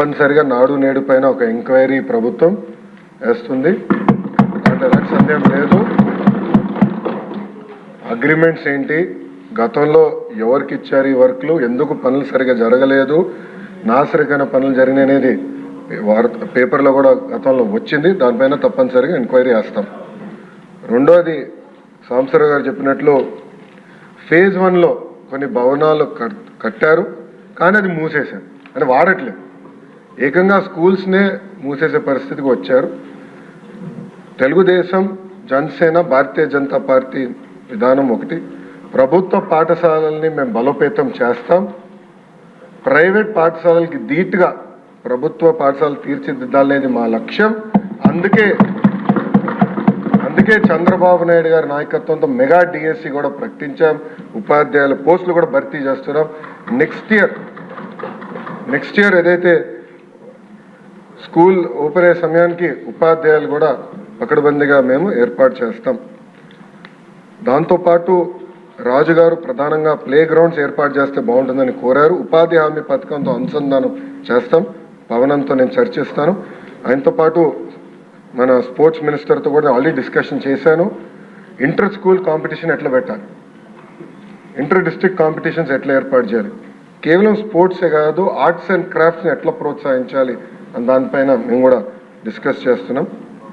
తప్పనిసరిగా నాడు నేడు పైన ఒక ఎంక్వైరీ ప్రభుత్వం వేస్తుంది. అంటే ఎలాంటి సందేహం లేదు. అగ్రిమెంట్స్ ఏంటి, గతంలో ఎవరికి ఇచ్చారు ఈ వర్క్లు, ఎందుకు పనులు సరిగా జరగలేదు, నాసరికైన పనులు జరిగిననేది పేపర్లో కూడా గతంలో వచ్చింది. దానిపైన తప్పనిసరిగా ఎంక్వైరీ చేస్తాం. రెండోది సాంబశివరావు గారు చెప్పినట్లు ఫేజ్ 1లో కొన్ని భవనాలు కట్టారు, కానీ అది మూసేశారు, అని వాడట్లేదు. ఏకంగా స్కూల్స్నే మూసేసే పరిస్థితికి వచ్చారు. తెలుగుదేశం, జనసేన, భారతీయ జనతా పార్టీ విధానం ఒకటి. ప్రభుత్వ పాఠశాలల్ని మేము బలోపేతం చేస్తాం. ప్రైవేట్ పాఠశాలలకి ధీటుగా ప్రభుత్వ పాఠశాలలు తీర్చిదిద్దాలనేది మా లక్ష్యం. అందుకే చంద్రబాబు నాయుడు గారి నాయకత్వంతో మెగా డిఎస్సి కూడా ప్రకటించాం. ఉపాధ్యాయుల పోస్టులు కూడా భర్తీ చేస్తున్నాం. నెక్స్ట్ ఇయర్ ఏదైతే స్కూల్ ఓపెన్ అయ్యే సమయానికి ఉపాధ్యాయులు కూడా పకడ్బందీగా మేము ఏర్పాటు చేస్తాం. దాంతోపాటు రాజుగారు ప్రధానంగా ప్లే గ్రౌండ్స్ ఏర్పాటు చేస్తే బాగుంటుందని కోరారు. ఉపాధి హామీ పథకంతో అనుసంధానం చేస్తాం. పవనంతో నేను చర్చిస్తాను. ఆయనతో పాటు మన స్పోర్ట్స్ మినిస్టర్తో కూడా ఆల్రెడీ డిస్కషన్ చేశాను. ఇంటర్ స్కూల్ కాంపిటీషన్ ఎట్లా పెట్టాలి, ఇంటర్ డిస్ట్రిక్ట్ కాంపిటీషన్స్ ఎట్లా ఏర్పాటు చేయాలి, కేవలం స్పోర్ట్సే కాదు ఆర్ట్స్ అండ్ క్రాఫ్ట్స్ని ఎట్లా ప్రోత్సహించాలి అని దానిపైన మేము కూడా డిస్కస్ చేస్తున్నాం.